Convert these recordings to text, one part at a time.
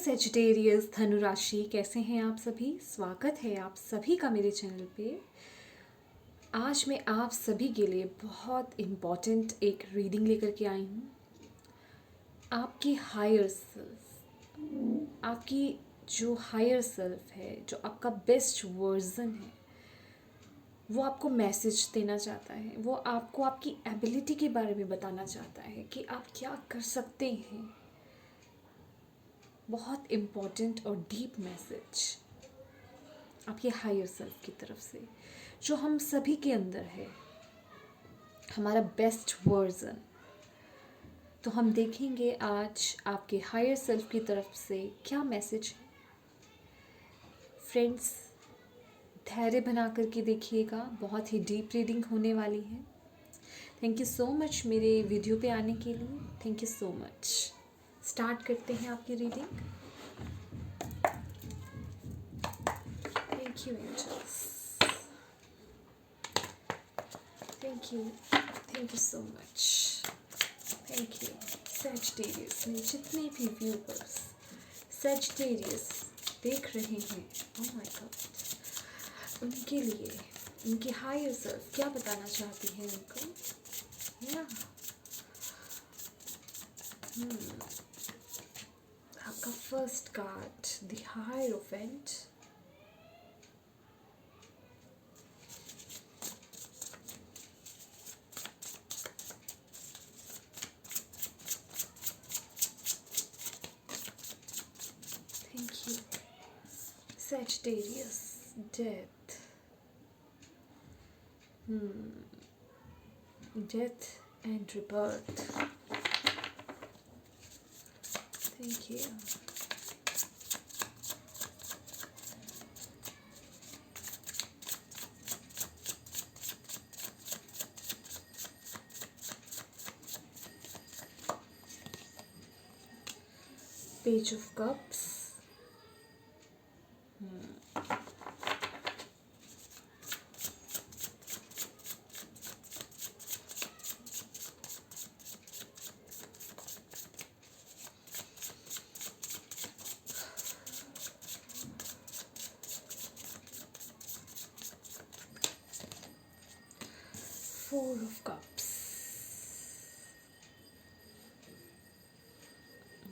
Sagittarius धनुराशि, कैसे हैं आप सभी। स्वागत है आप सभी का मेरे चैनल पे। आज मैं आप सभी के लिए बहुत इम्पॉर्टेंट एक रीडिंग लेकर के आई हूँ। आपकी हायर सेल्फ, आपकी जो हायर सेल्फ है, जो आपका बेस्ट वर्जन है, वो आपको मैसेज देना चाहता है। वो आपको आपकी एबिलिटी के बारे में बताना चाहता है कि आप क्या कर सकते हैं। बहुत इम्पॉर्टेंट और डीप मैसेज आपके हायर सेल्फ की तरफ से, जो हम सभी के अंदर है, हमारा बेस्ट वर्जन। तो हम देखेंगे आज आपके हायर सेल्फ की तरफ से क्या मैसेज है। फ्रेंड्स, धैर्य बना करके देखिएगा, बहुत ही डीप रीडिंग होने वाली है। थैंक यू सो मच मेरे वीडियो पे आने के लिए। Thank you so much. Start करते हैं आपकी reading. Thank you angels, thank you so much. Thank you Sagittarius. मेरे जितने भी व्यूअर्स सैजिटेरियस देख रहे हैं, ओह माय गॉड, उनके लिए उनकी हायर सेल्फ क्या बताना चाहती है उनको। या आपका first card, the hierophant. Thank you Sagittarius, death. Death and rebirth. Thank you. Page of Cups. Four of Cups.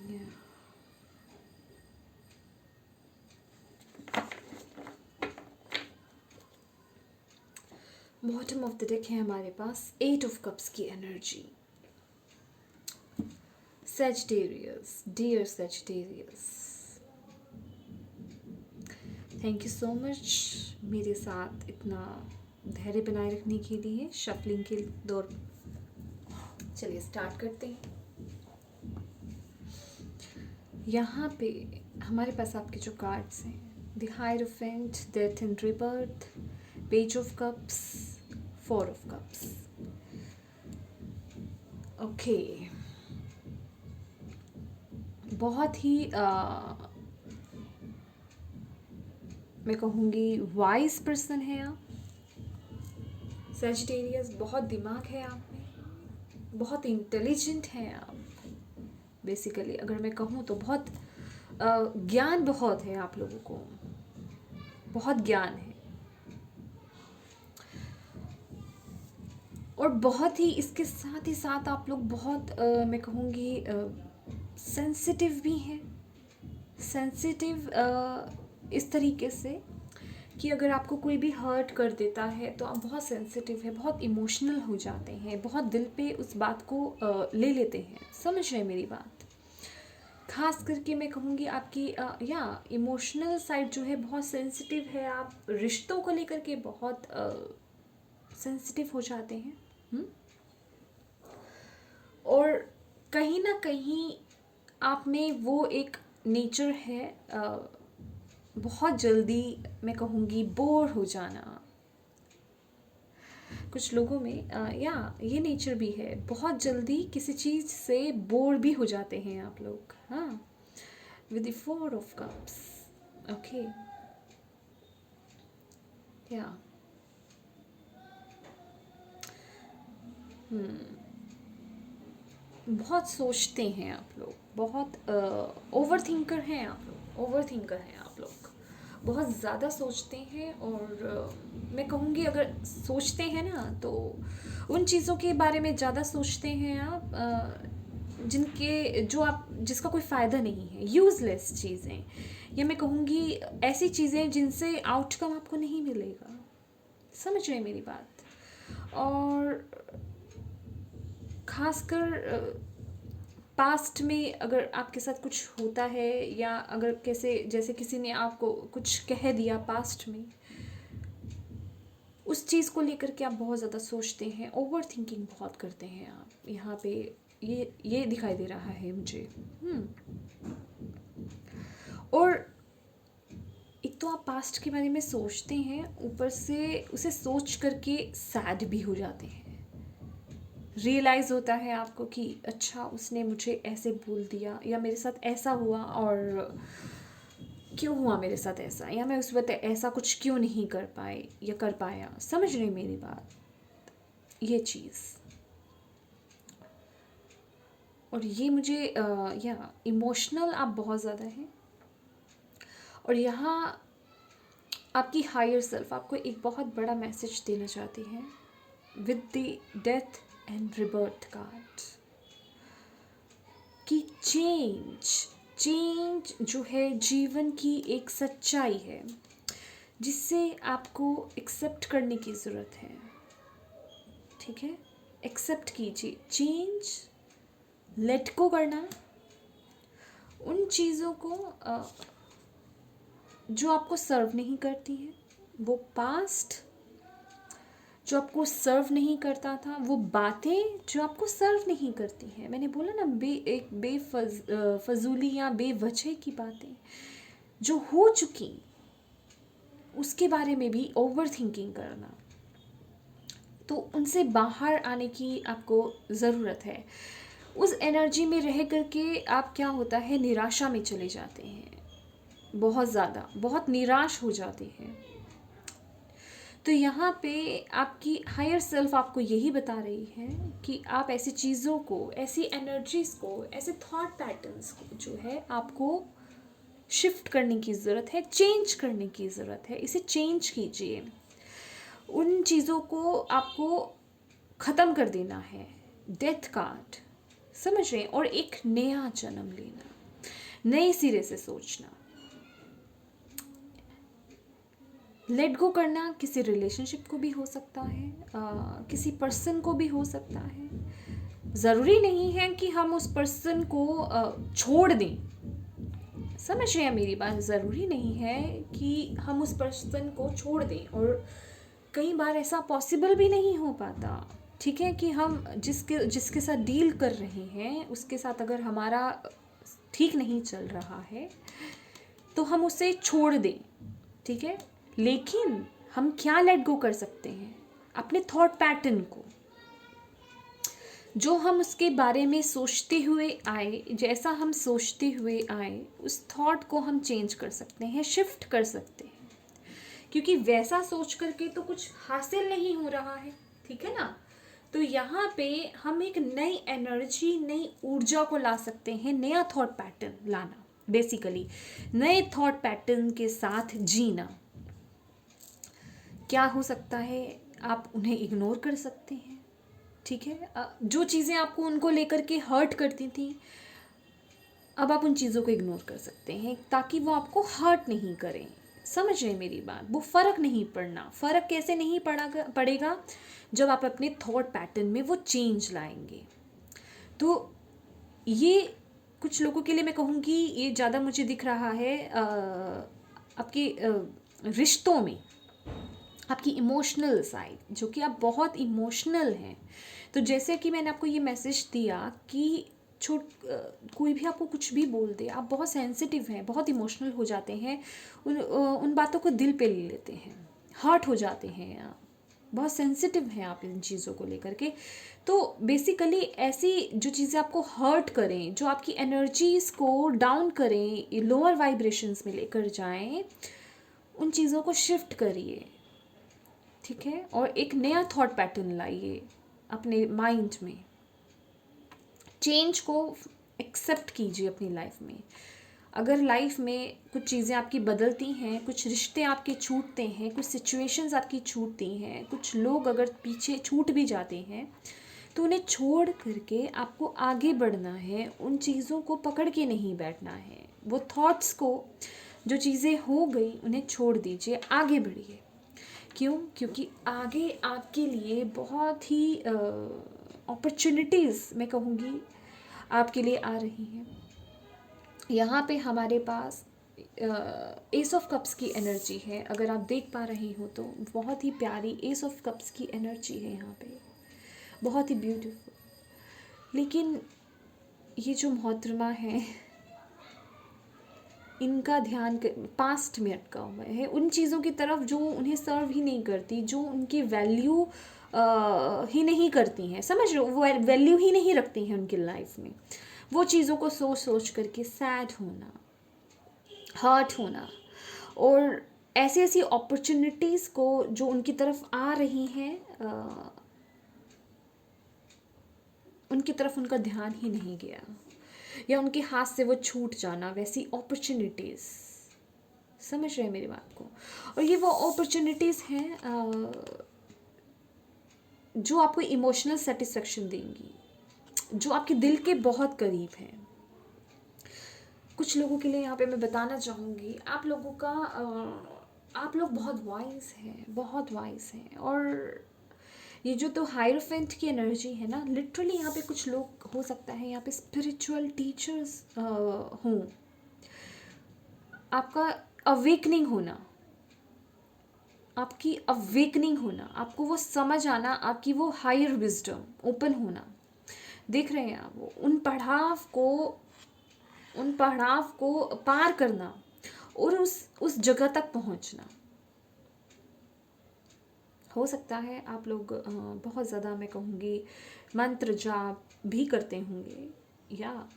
Yeah. Bottom of the deck है हमारे पास एट ऑफ कप्स की energy. Sagittarius, dear Sagittarius, thank you so much मेरे साथ इतना धैर्य बनाए रखने के लिए शफलिंग के दौर। चलिए स्टार्ट करते हैं। यहाँ पे हमारे पास आपके जो कार्ड्स हैं, the hierophant, death and rebirth, page of cups, four of cups. Okay, बहुत ही मैं कहूँगी वाइज पर्सन है आप सैजिटेरियस। बहुत दिमाग है आप में, बहुत इंटेलिजेंट हैं आप। बेसिकली अगर मैं कहूँ तो बहुत ज्ञान बहुत है आप लोगों को, बहुत ज्ञान है। और बहुत ही इसके साथ ही साथ आप लोग बहुत मैं कहूँगी सेंसिटिव भी हैं। सेंसिटिव इस तरीके से कि अगर आपको कोई भी हर्ट कर देता है तो आप बहुत सेंसिटिव है, बहुत इमोशनल हो जाते हैं, बहुत दिल पे उस बात को ले लेते हैं। समझ रहे हैं मेरी बात। खास करके मैं कहूँगी आपकी या इमोशनल साइड जो है बहुत सेंसिटिव है। आप रिश्तों को लेकर के बहुत सेंसिटिव हो जाते हैं। और कहीं ना कहीं आप में वो एक नेचर है, बहुत जल्दी मैं कहूँगी बोर हो जाना। कुछ लोगों में या ये नेचर भी है, बहुत जल्दी किसी चीज़ से बोर भी हो जाते हैं आप लोग। हाँ, with the four of cups. Okay, या बहुत सोचते हैं आप लोग, बहुत ओवर थिंकर हैं आप लोग, ओवर थिंकर हैं आप लोग, बहुत ज़्यादा सोचते हैं। और मैं कहूँगी अगर सोचते हैं ना तो उन चीज़ों के बारे में ज़्यादा सोचते हैं आप जिनके जो आप जिसका कोई फ़ायदा नहीं है, यूज़लेस चीज़ें, या मैं कहूँगी ऐसी चीज़ें जिनसे आउटकम आपको नहीं मिलेगा। समझ रहे हैं मेरी बात? और खासकर पास्ट में अगर आपके साथ कुछ होता है, या अगर कैसे जैसे किसी ने आपको कुछ कह दिया पास्ट में, उस चीज़ को लेकर के आप बहुत ज़्यादा सोचते हैं, ओवर थिंकिंग बहुत करते हैं आप यहाँ पे। ये दिखाई दे रहा है मुझे। और एक तो आप पास्ट के बारे में सोचते हैं, ऊपर से उसे सोच करके सैड भी हो जाते हैं। रियलाइज़ होता है आपको कि अच्छा उसने मुझे ऐसे बोल दिया, या मेरे साथ ऐसा हुआ, और क्यों हुआ मेरे साथ ऐसा, या मैं उस वक्त ऐसा कुछ क्यों नहीं कर पाए या कर पाया। समझ रही मेरी बात? ये चीज़, और ये मुझे या इमोशनल आप बहुत ज़्यादा हैं। और यहाँ आपकी हायर सेल्फ आपको एक बहुत बड़ा मैसेज देना चाहती है with the death and rebirth card, कि चेंज जो है जीवन की एक सच्चाई है जिससे आपको एक्सेप्ट करने की ज़रूरत है। ठीक है, एक्सेप्ट कीजिए चेंज, लेट गो करना उन चीज़ों को जो आपको सर्व नहीं करती हैं, वो पास्ट जो आपको सर्व नहीं करता था, वो बातें जो आपको सर्व नहीं करती हैं। मैंने बोला ना एक फजूली या बेवजह की बातें जो हो चुकी, उसके बारे में भी ओवर थिंकिंग करना, तो उनसे बाहर आने की आपको ज़रूरत है। उस एनर्जी में रह करके आप क्या होता है, निराशा में चले जाते हैं, बहुत ज़्यादा, बहुत निराश हो जाते हैं। तो यहाँ पे आपकी हायर सेल्फ आपको यही बता रही है कि आप ऐसी चीज़ों को, ऐसी एनर्जीज़ को, ऐसे थॉट पैटर्न्स को जो है आपको शिफ्ट करने की ज़रूरत है, चेंज करने की ज़रूरत है। इसे चेंज कीजिए, उन चीज़ों को आपको ख़त्म कर देना है। डेथ कार्ड, समझ रहे हैं? और एक नया जन्म लेना, नए सिरे से सोचना, लेट गो करना। किसी रिलेशनशिप को भी हो सकता है, किसी पर्सन को भी हो सकता है। ज़रूरी नहीं है कि हम उस पर्सन को छोड़ दें। समझ रहे हैं मेरी बात? ज़रूरी नहीं है कि हम उस पर्सन को छोड़ दें, और कई बार ऐसा पॉसिबल भी नहीं हो पाता। ठीक है, कि हम जिसके साथ डील कर रहे हैं उसके साथ अगर हमारा ठीक नहीं चल रहा है तो हम उसे छोड़ दें। ठीक है, लेकिन हम क्या लेट गो कर सकते हैं? अपने थॉट पैटर्न को, जो हम उसके बारे में सोचते हुए आए, जैसा हम सोचते हुए आए, उस थॉट को हम चेंज कर सकते हैं, शिफ्ट कर सकते हैं। क्योंकि वैसा सोच करके तो कुछ हासिल नहीं हो रहा है। ठीक है ना? तो यहाँ पे हम एक नई एनर्जी, नई ऊर्जा को ला सकते हैं, नया थॉट पैटर्न लाना, बेसिकली नए थॉट पैटर्न के साथ जीना। क्या हो सकता है? आप उन्हें इग्नोर कर सकते हैं। ठीक है, जो चीज़ें आपको उनको लेकर के हर्ट करती थी, अब आप उन चीज़ों को इग्नोर कर सकते हैं ताकि वो आपको हर्ट नहीं करें। समझ रहे हैं मेरी बात? वो फ़र्क नहीं पड़ना। फ़र्क कैसे नहीं पड़ेगा? जब आप अपने थॉट पैटर्न में वो चेंज लाएंगे। तो ये कुछ लोगों के लिए मैं कहूँगी ये ज़्यादा मुझे दिख रहा है आपके रिश्तों में, आपकी इमोशनल साइड, जो कि आप बहुत इमोशनल हैं। तो जैसे कि मैंने आपको ये मैसेज दिया कि कोई भी आपको कुछ भी बोल दे, आप बहुत सेंसिटिव हैं, बहुत इमोशनल हो जाते हैं, उन बातों को दिल पे ले लेते हैं, हर्ट हो जाते हैं, आप बहुत सेंसिटिव हैं आप इन चीज़ों को लेकर के। तो बेसिकली ऐसी जो चीज़ें आपको हर्ट करें, जो आपकी एनर्जीज़ को डाउन करें, लोअर वाइब्रेशंस में लेकर जाएं, उन चीज़ों को शिफ्ट करिए। ठीक है, और एक नया थॉट पैटर्न लाइए अपने माइंड में। चेंज को एक्सेप्ट कीजिए अपनी लाइफ में। अगर लाइफ में कुछ चीज़ें आपकी बदलती हैं, कुछ रिश्ते आपके छूटते हैं, कुछ सिचुएशंस आपकी छूटती हैं, कुछ लोग अगर पीछे छूट भी जाते हैं, तो उन्हें छोड़ करके आपको आगे बढ़ना है। उन चीज़ों को पकड़ के नहीं बैठना है। वो थॉट्स को, जो चीज़ें हो गई उन्हें छोड़ दीजिए, आगे बढ़िए। क्यों? क्योंकि आगे आपके लिए बहुत ही अपॉर्चुनिटीज़ मैं कहूँगी आपके लिए आ रही हैं। यहाँ पे हमारे पास एस ऑफ कप्स की एनर्जी है। अगर आप देख पा रही हो तो बहुत ही प्यारी एस ऑफ कप्स की एनर्जी है यहाँ पे, बहुत ही ब्यूटीफुल। लेकिन ये जो मोहतरमा है, इनका ध्यान पास्ट में अटका हुआ है उन चीज़ों की तरफ जो उन्हें सर्व ही नहीं करती, जो उनकी वैल्यू ही नहीं करती हैं। समझ रहे हो? वो वैल्यू ही नहीं रखती हैं उनकी लाइफ में। वो चीज़ों को सोच सोच करके सैड होना, हर्ट होना, और ऐसी ऐसी अपॉर्चुनिटीज़ को जो उनकी तरफ आ रही हैं उनकी तरफ उनका ध्यान ही नहीं गया, या उनके हाथ से वो छूट जाना, वैसी अपॉर्चुनिटीज़। समझ रहे हैं मेरी बात को? और ये वो अपॉर्चुनिटीज़ हैं जो आपको इमोशनल सेटिस्फेक्शन देंगी, जो आपके दिल के बहुत करीब हैं। कुछ लोगों के लिए यहाँ पे मैं बताना चाहूँगी, आप लोगों का आप लोग बहुत वाइज हैं, बहुत वाइज हैं। और ये जो तो हायरोफेंट की एनर्जी है ना, लिटरली यहाँ पे कुछ लोग हो सकता है यहाँ पे स्पिरिचुअल टीचर्स हों। आपका अवेकनिंग होना, आपकी अवेकनिंग होना, आपको वो समझ आना, आपकी वो हायर विजडम ओपन होना। देख रहे हैं आप वो उन पड़ाव को पार करना और उस जगह तक पहुंचना। हो सकता है आप लोग बहुत ज़्यादा मैं कहूँगी मंत्र जाप भी करते होंगे, या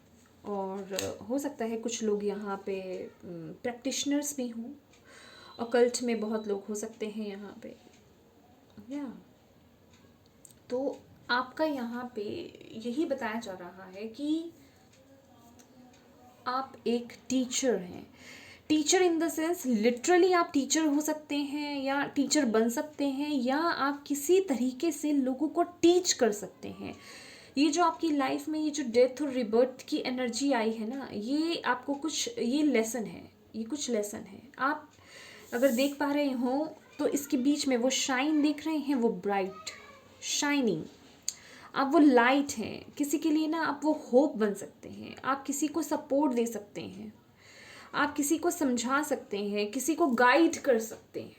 और हो सकता है कुछ लोग यहाँ पे प्रैक्टिशनर्स भी हों, अकल्ट में बहुत लोग हो सकते हैं यहाँ पे, या तो आपका यहाँ पे यही बताया जा रहा है कि आप एक टीचर हैं। Teacher in the sense literally आप टीचर हो सकते हैं, या टीचर बन सकते हैं, या आप किसी तरीके से लोगों को टीच कर सकते हैं। ये जो आपकी लाइफ में ये जो डेथ और रिबर्थ की एनर्जी आई है ना, ये आपको कुछ ये लेसन है, ये कुछ लेसन है। आप अगर देख पा रहे हो तो इसके बीच में वो शाइन देख रहे हैं, वो ब्राइट शाइनिंग, आप वो लाइट हैं। किसी के लिए ना आप वो होप बन सकते हैं, आप किसी को सपोर्ट दे सकते हैं, आप किसी को समझा सकते हैं, किसी को गाइड कर सकते हैं।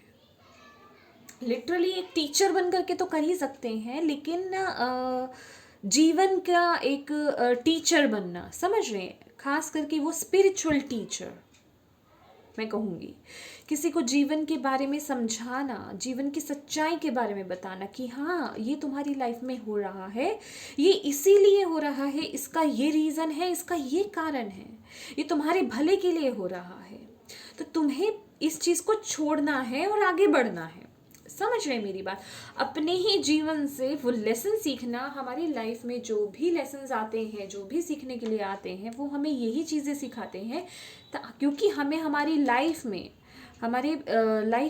लिटरली एक टीचर बन करके तो कर ही सकते हैं, लेकिन जीवन का एक टीचर बनना, समझ रहे हैं, खास करके वो स्पिरिचुअल टीचर मैं कहूँगी। किसी को जीवन के बारे में समझाना, जीवन की सच्चाई के बारे में बताना कि हाँ ये तुम्हारी लाइफ में हो रहा है, ये इसीलिए हो रहा है, इसका ये रीज़न है, इसका ये कारण है, ये तुम्हारे भले के लिए हो रहा है, तो तुम्हें इस चीज़ को छोड़ना है और आगे बढ़ना है। समझ रहे हैं मेरी बात? अपने ही जीवन से वो लेसन सीखना। हमारी लाइफ में जो भी लेसन्स आते हैं, जो भी सीखने के लिए आते हैं, वो हमें यही चीज़ें सिखाते हैं, क्योंकि हमें हमारी लाइफ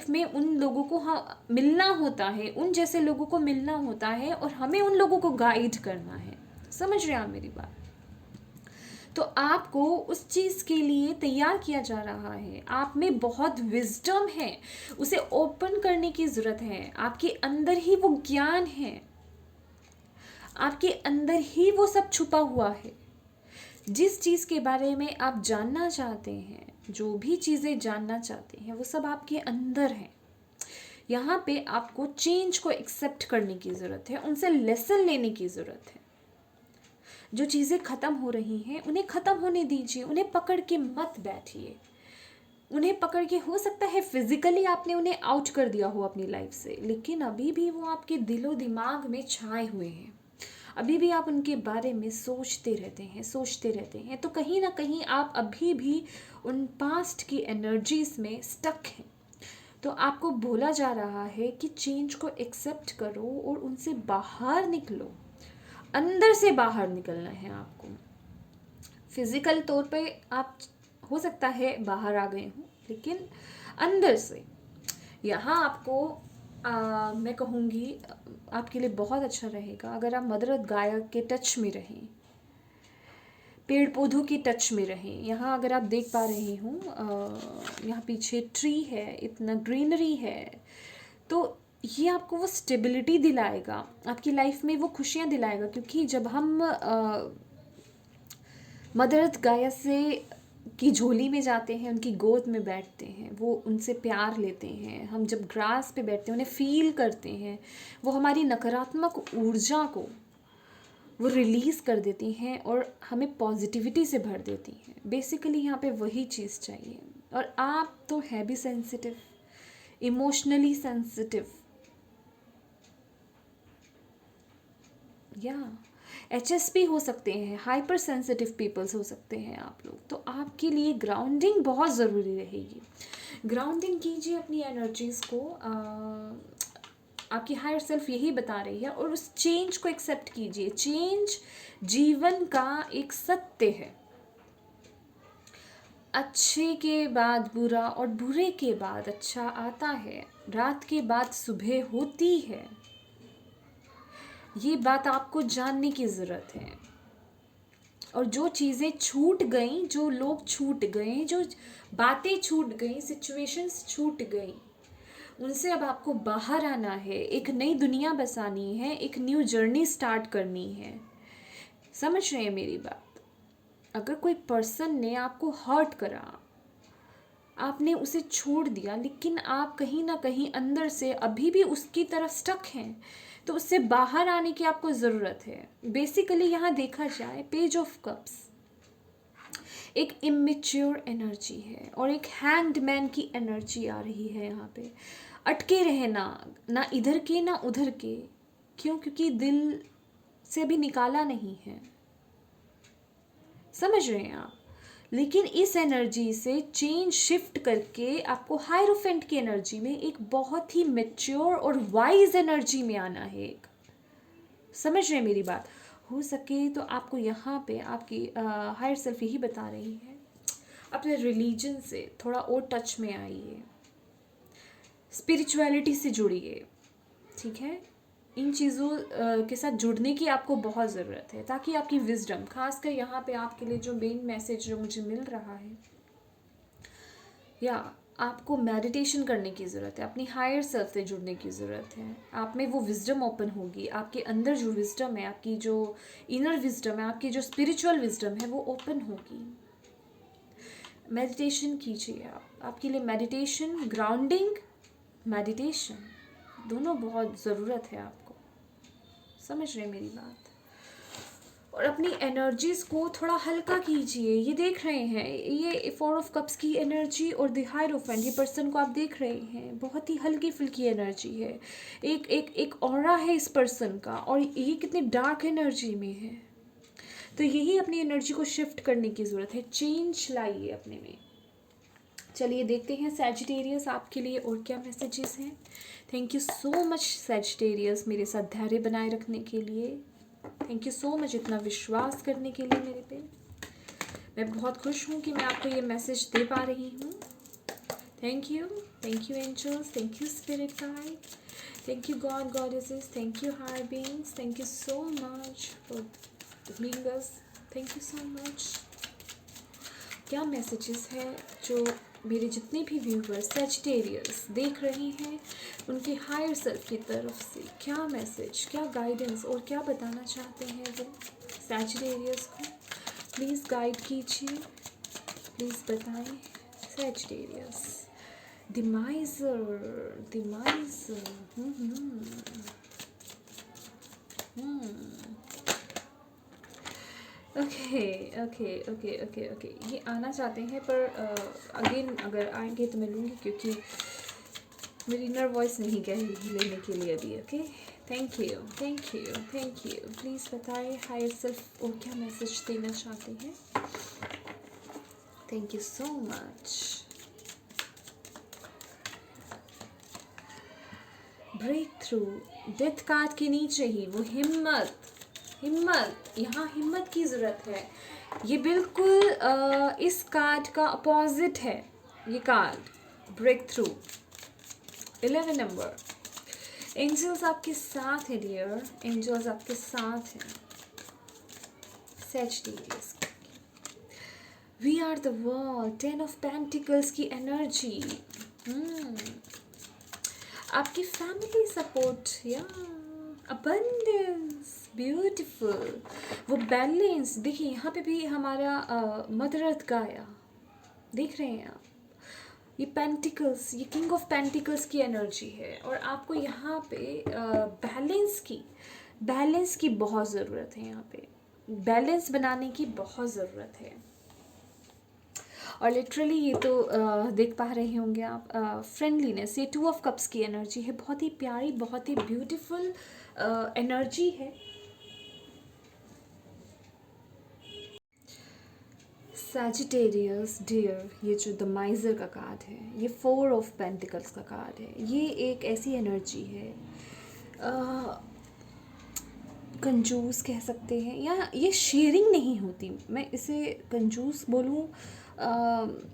में उन लोगों को मिलना होता है, उन जैसे लोगों को मिलना होता है, और हमें उन लोगों को गाइड करना है। समझ रहे हैं आप मेरी बात? तो आपको उस चीज़ के लिए तैयार किया जा रहा है। आप में बहुत विजडम है, उसे ओपन करने की ज़रूरत है। आपके अंदर ही वो ज्ञान है, आपके अंदर ही वो सब छुपा हुआ है। जिस चीज़ के बारे में आप जानना चाहते हैं, जो भी चीज़ें जानना चाहते हैं, वो सब आपके अंदर है। यहाँ पे आपको चेंज को एक्सेप्ट करने की ज़रूरत है, उनसे लेसन लेने की ज़रूरत है। जो चीज़ें ख़त्म हो रही हैं उन्हें ख़त्म होने दीजिए, उन्हें पकड़ के मत बैठिए। उन्हें पकड़ के, हो सकता है फिज़िकली आपने उन्हें आउट कर दिया हो अपनी लाइफ से, लेकिन अभी भी वो आपके दिलो दिमाग में छाए हुए हैं। अभी भी आप उनके बारे में सोचते रहते हैं, तो कहीं ना कहीं आप अभी भी उन पास्ट की एनर्जीज़ में स्टक हैं। तो आपको बोला जा रहा है कि चेंज को एक्सेप्ट करो और उनसे बाहर निकलो। अंदर से बाहर निकलना है आपको। फिजिकल तौर पे आप हो सकता है बाहर आ गए हो, लेकिन अंदर से यहाँ आपको मैं कहूँगी आपके लिए बहुत अच्छा रहेगा अगर आप मदर अर्थ गाया के टच में रहें, पेड़ पौधों के टच में रहें। यहाँ अगर आप देख पा रहे हो यहाँ पीछे ट्री है, इतना ग्रीनरी है, तो ये आपको वो स्टेबिलिटी दिलाएगा, आपकी लाइफ में वो खुशियाँ दिलाएगा। क्योंकि जब हम मदर अर्थ गाया से की झोली में जाते हैं, उनकी गोद में बैठते हैं, वो उनसे प्यार लेते हैं, हम जब ग्रास पे बैठते हैं उन्हें फील करते हैं, वो हमारी नकारात्मक ऊर्जा को वो रिलीज़ कर देती हैं और हमें पॉजिटिविटी से भर देती हैं। बेसिकली यहाँ पे वही चीज़ चाहिए। और आप तो है भी सेंसिटिव, इमोशनली सेंसिटिव, या HSP हो सकते हैं, हाइपर सेंसिटिव पीपल्स हो सकते हैं आप लोग। तो आपके लिए ग्राउंडिंग बहुत ज़रूरी रहेगी। ग्राउंडिंग कीजिए अपनी एनर्जीज़ को। आपकी हायर सेल्फ यही बता रही है, और उस चेंज को एक्सेप्ट कीजिए। चेंज जीवन का एक सत्य है। अच्छे के बाद बुरा और बुरे के बाद अच्छा आता है, रात के बाद सुबह होती है। ये बात आपको जानने की ज़रूरत है। और जो चीज़ें छूट गई, जो लोग छूट गए, जो बातें छूट गई, सिचुएशंस छूट गई, उनसे अब आपको बाहर आना है, एक नई दुनिया बसानी है, एक न्यू जर्नी स्टार्ट करनी है। समझ रहे हैं मेरी बात? अगर कोई पर्सन ने आपको हर्ट करा, आपने उसे छोड़ दिया, लेकिन आप कहीं ना कहीं अंदर से अभी भी उसकी तरफ स्टक हैं, तो उससे बाहर आने की आपको ज़रूरत है। बेसिकली यहाँ देखा जाए, पेज ऑफ कप्स एक इमेच्योर एनर्जी है और एक हैंग्ड मैन की एनर्जी आ रही है यहाँ पे। अटके रहना, ना इधर के ना उधर के। क्यों? क्योंकि दिल से अभी निकाला नहीं है। समझ रहे हैं आप? लेकिन इस एनर्जी से चेंज शिफ्ट करके आपको हायरोफेंट की एनर्जी में, एक बहुत ही मैच्योर और वाइज एनर्जी में आना है। एक समझ रहे हैं मेरी बात? हो सके तो आपको यहाँ पे आपकी हायर सेल्फ यही बता रही है, अपने रिलीजन से थोड़ा और टच में आइए, स्पिरिचुअलिटी से जुड़िए। ठीक है? इन चीज़ों के साथ जुड़ने की आपको बहुत ज़रूरत है, ताकि आपकी विजडम, खासकर यहाँ पे आपके लिए जो मेन मैसेज जो मुझे मिल रहा है, या आपको मेडिटेशन करने की ज़रूरत है, अपनी हायर सेल्फ से जुड़ने की ज़रूरत है। आप में वो विजडम ओपन होगी, आपके अंदर जो विजडम है, आपकी जो इनर विजडम है, आपकी जो स्पिरिचुअल विजडम है, वो ओपन होगी। मेडिटेशन कीजिए आप। आपके लिए मेडिटेशन, ग्राउंडिंग, मेडिटेशन दोनों बहुत ज़रूरत है आपको। समझ रहे हैं मेरी बात? और अपनी एनर्जीज़ को थोड़ा हल्का कीजिए। ये देख रहे हैं, ये 4 ऑफ कप्स की एनर्जी और द हायरोफेंट, ये पर्सन को आप देख रहे हैं, बहुत ही हल्की फुल्की एनर्जी है। एक ऑरा है इस पर्सन का, और ये कितनी डार्क एनर्जी में है। तो यही अपनी एनर्जी को शिफ्ट करने की ज़रूरत है। चेंज लाइए अपने में। चलिए देखते हैं सैजिटेरियस आपके लिए और क्या मैसेजेस हैं। Thank you so much Sagittarius, मेरे साथ धैर्य बनाए रखने के लिए। थैंक यू सो मच इतना विश्वास करने के लिए मेरे पे। मैं बहुत खुश हूँ कि मैं आपको ये मैसेज दे पा रही हूँ। Thank you angels, thank you spirit guide, thank you god goddesses, thank you higher beings, thank you so much for being us, thank you so much. क्या मैसेजेस है जो मेरे जितने भी व्यूवर्स सैजिटेरियस देख रहे हैं, उनके हायर सेल्फ की तरफ से क्या मैसेज, क्या गाइडेंस और क्या बताना चाहते हैं वो सैजिटेरियस को? प्लीज़ गाइड कीजिए, प्लीज़ बताएं सैजिटेरियस। डिमाइजर, डिमाइजर, okay okay okay okay okay, ये आना चाहते हैं, पर अगेन अगर आएंगे तो मैं लूँगी, क्योंकि मेरी इनर वॉइस नहीं कह रही लेने के लिए अभी। Okay, thank you thank you thank you. Please बताएं हायर सेल्फ और क्या मैसेज देना चाहते हैं। Thank you so much. Breakthrough, death card के नीचे ही वो हिम्मत, हिम्मत, यहाँ हिम्मत की ज़रूरत है। ये बिल्कुल इस कार्ड का अपोजिट है। ये कार्ड ब्रेक थ्रू, 11 नंबर। एंजल्स आपके साथ है डियर, एंजल्स आपके साथ हैं। Sagittarius, we are the world, 10 of pentacles की एनर्जी। आपकी फैमिली सपोर्ट या अबंडेंस, ब्यूटीफुल। वो बैलेंस देखिए, यहाँ पे भी हमारा मदर अर्थ का आया, देख रहे हैं आप। ये पेंटिकल्स, ये किंग ऑफ पेंटिकल्स की एनर्जी है और आपको यहाँ पे बैलेंस की बहुत ज़रूरत है। यहाँ पे बैलेंस बनाने की बहुत ज़रूरत है। और लिटरली ये तो देख पा रहे होंगे आप, फ्रेंडलीनेस, ये 2 ऑफ कप्स की एनर्जी है। बहुत ही प्यारी, बहुत ही ब्यूटीफुल एनर्जी है। सैजिटेरियस डियर, ये जो द माइजर का कार्ड है, ये 4 ऑफ पेंटिकल्स का कार्ड है। ये एक ऐसी एनर्जी है, कंजूस कह सकते हैं, या ये शेयरिंग नहीं होती, मैं इसे कंजूस बोलूँ,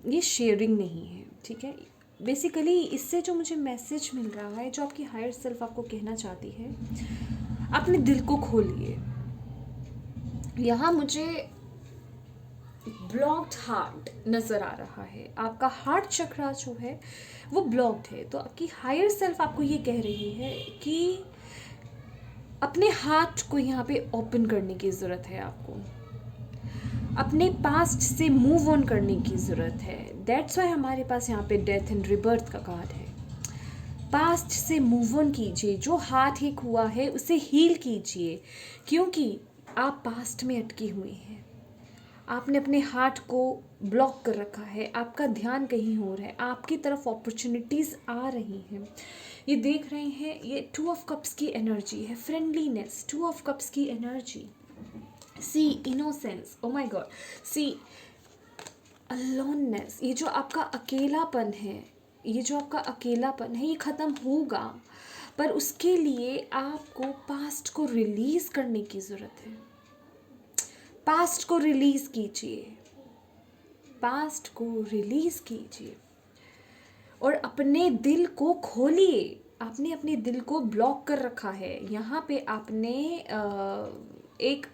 ये शेयरिंग नहीं है, ठीक है। बेसिकली इससे जो मुझे मैसेज मिल रहा है, जो आपकी हायर सेल्फ आपको कहना चाहती है, अपने दिल को खोलिए। यहाँ मुझे ब्लॉक्ड हार्ट नज़र आ रहा है। आपका हार्ट चक्रा जो है वो ब्लॉक्ड है, तो आपकी हायर सेल्फ आपको ये कह रही है कि अपने हार्ट को यहाँ पे ओपन करने की ज़रूरत है। आपको अपने पास्ट से मूव ऑन करने की ज़रूरत है। दैट्स वाई हमारे पास यहाँ पे डेथ एंड रिबर्थ का कार्ड है। पास्ट से मूव ऑन कीजिए, जो हार्ट एक हुआ है उसे हील कीजिए, क्योंकि आप पास्ट में अटकी हुई हैं। आपने अपने हार्ट को ब्लॉक कर रखा है, आपका ध्यान कहीं और है, आपकी तरफ अपॉर्चुनिटीज़ आ रही हैं। ये देख रहे हैं, ये 2 ऑफ कप्स की एनर्जी है, फ्रेंडलीनेस, 2 ऑफ कप्स की energy. See innocence, oh my God, see aloneness, ये जो आपका अकेलापन है, ये ख़त्म होगा, पर उसके लिए आपको पास्ट को रिलीज़ करने की ज़रूरत है। पास्ट को रिलीज़ कीजिए, पास्ट को रिलीज़ कीजिए और अपने दिल को खोलिए। आपने अपने दिल को ब्लॉक कर रखा है। यहाँ पे आपने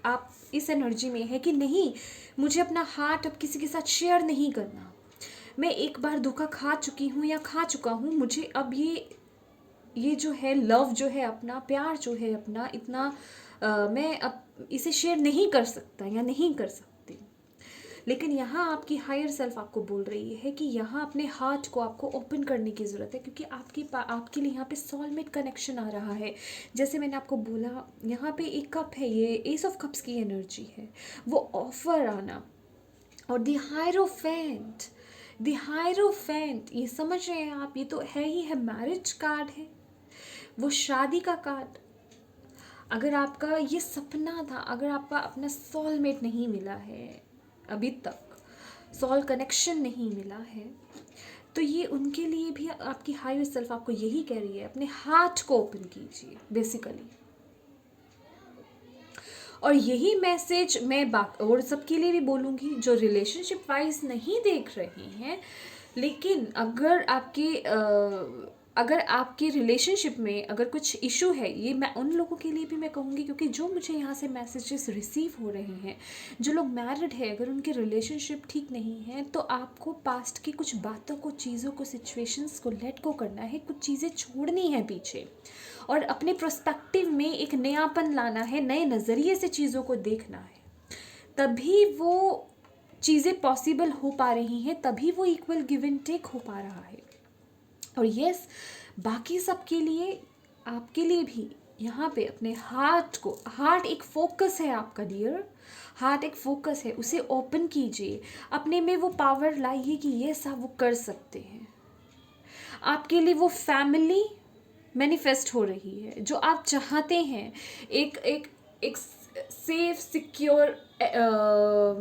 आप इस एनर्जी में है कि नहीं, मुझे अपना हार्ट अब किसी के साथ शेयर नहीं करना। मैं एक बार धोखा खा चुकी हूँ या खा चुका हूँ, मुझे अब ये जो है लव जो है अपना, प्यार जो है अपना, इतना मैं अब इसे शेयर नहीं कर सकता या नहीं कर सकती। लेकिन यहाँ आपकी हायर सेल्फ आपको बोल रही है कि यहाँ अपने हार्ट को आपको ओपन करने की ज़रूरत है, क्योंकि आपके लिए यहाँ पे सोलमेट कनेक्शन आ रहा है। जैसे मैंने आपको बोला, यहाँ पे एक कप है, ये एस ऑफ कप्स की एनर्जी है, वो ऑफर आना। और द हायरोफेंट, ये समझ रहे हैं आप, ये तो है ही है, मैरिज कार्ड है, वो शादी का कार्ड। अगर आपका ये सपना था, अगर आपका अपना सोलमेट नहीं मिला है, अभी तक सोल कनेक्शन नहीं मिला है, तो ये उनके लिए भी आपकी हायर सेल्फ आपको यही कह रही है, अपने हार्ट को ओपन कीजिए बेसिकली। और यही मैसेज मैं और सबके लिए भी बोलूँगी जो रिलेशनशिप वाइज नहीं देख रहे हैं, लेकिन अगर आपके रिलेशनशिप में अगर कुछ इशू है, ये मैं उन लोगों के लिए भी मैं कहूँगी, क्योंकि जो मुझे यहाँ से मैसेजेस रिसीव हो रहे हैं, जो लोग मैरिड है, अगर उनके रिलेशनशिप ठीक नहीं है, तो आपको पास्ट की कुछ बातों को, चीज़ों को, सिचुएशंस को लेट गो करना है, कुछ चीज़ें छोड़नी है पीछे और अपने प्रोस्पेक्टिव में एक नयापन लाना है, नए नज़रिए से चीज़ों को देखना है। तभी वो चीज़ें पॉसिबल हो पा रही हैं, तभी वो इक्वल गिव एंड टेक हो पा रहा है। और यस, बाकी सब के लिए, आपके लिए भी यहाँ पे अपने हार्ट एक फोकस है आपका डियर, हार्ट एक फोकस है, उसे ओपन कीजिए, अपने में वो पावर लाइए कि यस आप वो कर सकते हैं। आपके लिए वो फैमिली मैनिफेस्ट हो रही है जो आप चाहते हैं, एक सेफ, सिक्योर,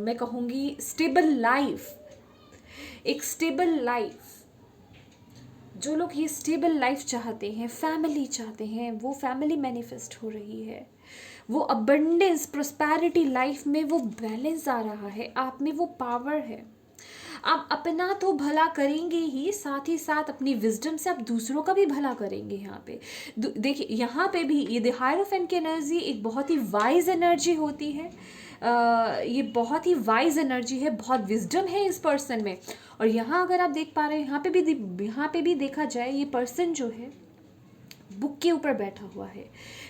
मैं कहूँगी स्टेबल लाइफ, एक स्टेबल लाइफ। जो लोग ये स्टेबल लाइफ चाहते हैं, फैमिली चाहते हैं, वो फैमिली मैनिफेस्ट हो रही है, वो अबंडेंस, प्रोस्पैरिटी लाइफ में वो बैलेंस आ रहा है, आप में वो पावर है। आप अपना तो भला करेंगे ही, साथ ही साथ अपनी विजडम से आप दूसरों का भी भला करेंगे। यहाँ पे देखिए, यहाँ पे भी ये द हायरोफेंट की एनर्जी एक बहुत ही वाइज एनर्जी होती है। ये बहुत ही वाइज एनर्जी है, बहुत विजडम है इस पर्सन में। और यहाँ अगर आप देख पा रहे हैं, यहाँ पे भी देखा जाए, ये पर्सन जो है बुक के ऊपर बैठा हुआ है,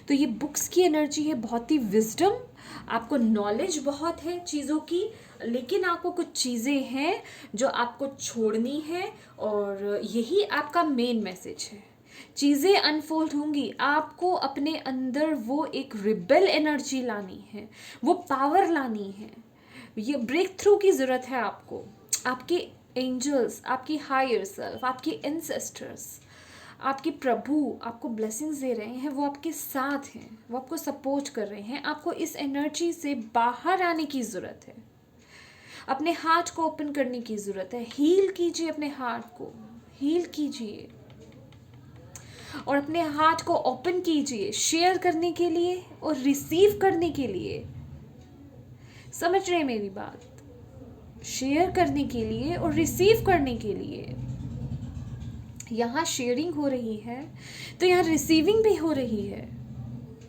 तो ये बुक्स की एनर्जी है, बहुत ही विजडम, आपको नॉलेज बहुत है चीज़ों की, लेकिन आपको कुछ चीज़ें हैं जो आपको छोड़नी है, और यही आपका मेन मैसेज है। चीज़ें अनफोल्ड होंगी, आपको अपने अंदर वो एक रिबेल एनर्जी लानी है, वो पावर लानी है, ये ब्रेक थ्रू की ज़रूरत है आपको। आपके एंजल्स, आपकी हायर सेल्फ, आपके एंसेस्टर्स, आपके प्रभु आपको ब्लेसिंग्स दे रहे हैं, वो आपके साथ हैं, वो आपको सपोर्ट कर रहे हैं। आपको इस एनर्जी से बाहर आने की ज़रूरत है, अपने हार्ट को ओपन करने की ज़रूरत है। हील कीजिए, अपने हार्ट को हील कीजिए और अपने हार्ट को ओपन कीजिए शेयर करने के लिए और रिसीव करने के लिए। समझ रहे हैं मेरी बात? शेयर करने के लिए और रिसीव करने के लिए। यहाँ शेयरिंग हो रही है तो यहाँ रिसीविंग भी हो रही है,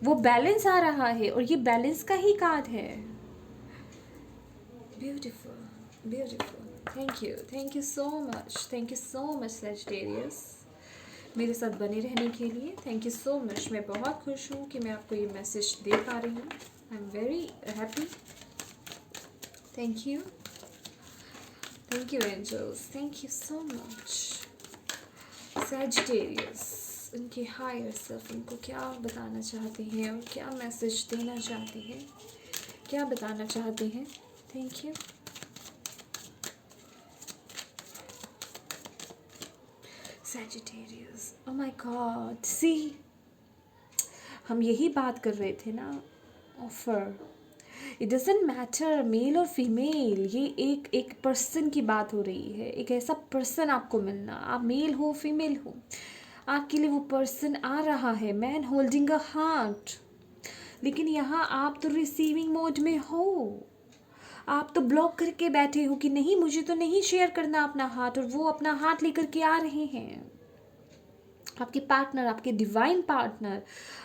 वो बैलेंस आ रहा है, और ये बैलेंस का ही कार्ड है। Beautiful, beautiful. Thank you so much Sagittarius, मेरे साथ बने रहने के लिए। Thank you so much. मैं बहुत खुश हूँ कि मैं आपको ये मैसेज दे पा रही हूँ। I am very happy. Thank you angels, thank you so much. Sagittarius, उनके हायर सेल्फ उनको क्या बताना चाहते हैं और क्या मैसेज देना चाहते हैं, क्या बताना चाहते हैं। Thank you. Sagittarius, oh my God, see हम यही बात कर रहे थे ना, offer. It doesn't matter male और फीमेल, ये एक पर्सन की बात हो रही है। एक ऐसा पर्सन आपको मिलना, आप मेल हो फीमेल हो, आपके लिए वो पर्सन आ रहा है, मैन होल्डिंग अ हार्ट। लेकिन यहाँ आप तो रिसीविंग मोड में हो, आप तो ब्लॉक करके बैठे हो कि नहीं, मुझे तो नहीं शेयर करना अपना हार्ट, और वो अपना हार्ट लेकर के आ रहे हैं। आपके पार्टनर, आपके डिवाइन पार्टनर,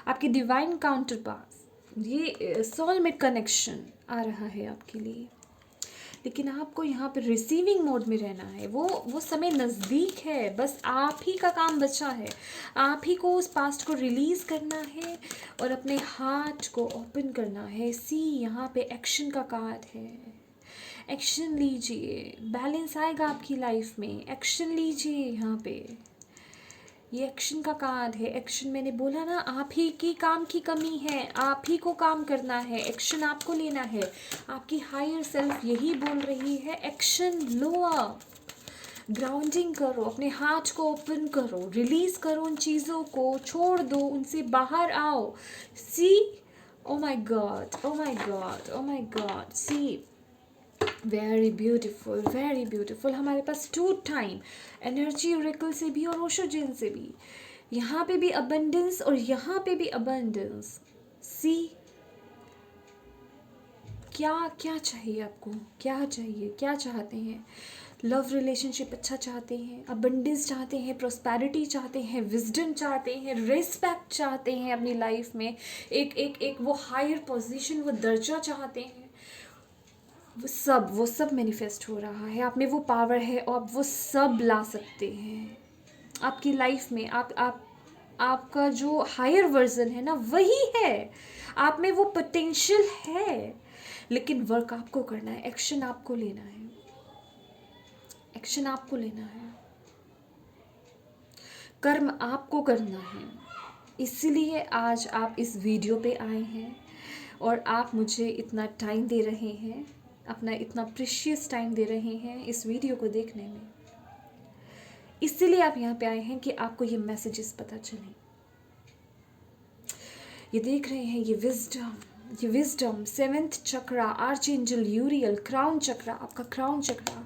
आपके डिवाइन काउंटर पार्ट, ये सोलमेट कनेक्शन आ रहा है आपके लिए। लेकिन आपको यहाँ पे रिसीविंग मोड में रहना है। वो समय नज़दीक है, बस आप ही का काम बचा है। आप ही को उस पास्ट को रिलीज़ करना है और अपने हार्ट को ओपन करना है। सी, यहाँ पे एक्शन का कार्ड है। एक्शन लीजिए, बैलेंस आएगा आपकी लाइफ में। एक्शन लीजिए, यहाँ पे ये एक्शन का कार्ड है। एक्शन, मैंने बोला ना, आप ही की काम की कमी है, आप ही को काम करना है, एक्शन आपको लेना है। आपकी हायर सेल्फ यही बोल रही है, एक्शन लो आप, ग्राउंडिंग करो, अपने हार्ट को ओपन करो, रिलीज करो उन चीज़ों को, छोड़ दो, उनसे बाहर आओ। See, oh my god, oh my god, oh my God, see, very beautiful, very beautiful. हमारे पास 2 टाइम एनर्जी ओरेकल से भी और ओशो जिन से भी, यहाँ पे भी अबंडेंस और यहाँ पे भी अबंडेंस। सी, क्या क्या चाहिए आपको, क्या चाहिए, क्या चाहते हैं? लव रिलेशनशिप अच्छा चाहते हैं, अबंडेंस चाहते हैं, प्रोस्पैरिटी चाहते हैं, विजडम चाहते हैं, रिस्पेक्ट चाहते हैं अपनी लाइफ में, एक वो हायर पोजीशन, वो दर्जा चाहते हैं। वो सब मैनिफेस्ट हो रहा है। आप में वो पावर है और आप वो सब ला सकते हैं आपकी लाइफ में। आपका जो हायर वर्जन है ना, वही है। आप में वो पोटेंशियल है, लेकिन वर्क आपको करना है, एक्शन आपको लेना है, एक्शन आपको लेना है, कर्म आपको करना है। इसलिए आज आप इस वीडियो पे आए हैं और आप मुझे इतना टाइम दे रहे हैं, अपना इतना प्रीशियस टाइम दे रहे हैं इस वीडियो को देखने में। इसलिए आप यहाँ पे आए हैं कि आपको ये मैसेजेस पता चलें। ये देख रहे हैं, ये विजडम 7th चक्रा, आर्चएंजल यूरियल, क्राउन चक्रा, आपका क्राउन चक्रा,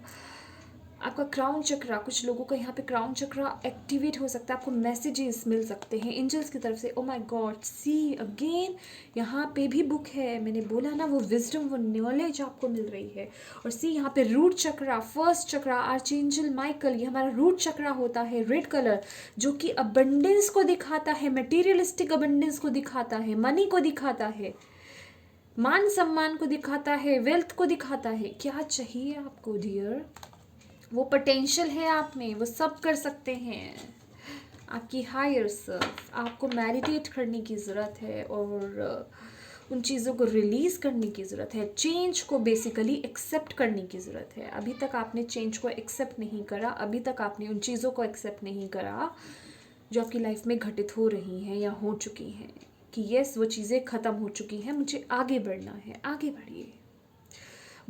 आपका क्राउन चक्रा, कुछ लोगों का यहाँ पे क्राउन चक्रा एक्टिवेट हो सकता है, आपको मैसेजेस मिल सकते हैं एंजल्स की तरफ से। Oh my God, see again यहाँ पे भी बुक है, मैंने बोला ना वो विजडम, वो नॉलेज आपको मिल रही है। और सी यहाँ पे रूट चक्रा, फर्स्ट चक्रा, आर्चेंजल माइकल, ये हमारा रूट चक्रा होता है, रेड कलर, जो कि अबंडेंस को दिखाता है, मटेरियलिस्टिक अबंडेंस को दिखाता है, मनी को दिखाता है, मान सम्मान को दिखाता है, वेल्थ को दिखाता है। क्या चाहिए आपको डियर? वो पोटेंशियल है आप में, वो सब कर सकते हैं। आपकी हायर सेल्फ, आपको मेडिटेट करने की ज़रूरत है और उन चीज़ों को रिलीज़ करने की ज़रूरत है, चेंज को बेसिकली एक्सेप्ट करने की ज़रूरत है। अभी तक आपने चेंज को एक्सेप्ट नहीं करा, अभी तक आपने उन चीज़ों को एक्सेप्ट नहीं करा जो आपकी लाइफ में घटित हो रही हैं या हो चुकी हैं, कि यस वो चीज़ें ख़त्म हो चुकी हैं, मुझे आगे बढ़ना है। आगे बढ़िए।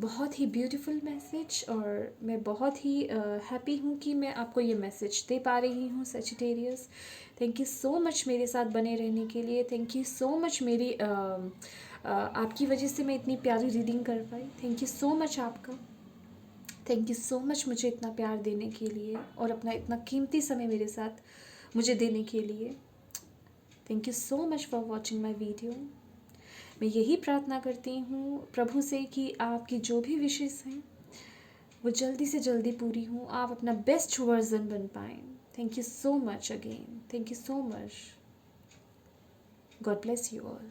बहुत ही ब्यूटीफुल मैसेज, और मैं बहुत ही हैप्पी हूँ कि मैं आपको ये मैसेज दे पा रही हूँ Sagittarius. Thank you so much मेरे साथ बने रहने के लिए। थैंक यू सो मच मेरी आपकी वजह से मैं इतनी प्यारी रीडिंग कर पाई। थैंक यू सो मच आपका। थैंक यू सो मच मुझे इतना प्यार देने के लिए और अपना इतना कीमती समय मेरे साथ मुझे देने के लिए। Thank you so much for watching my video. मैं यही प्रार्थना करती हूँ प्रभु से कि आपकी जो भी विशेष हैं वो जल्दी से जल्दी पूरी हों, आप अपना बेस्ट वर्जन बन पाएँ। Thank you so much again, thank you so much. God bless you all.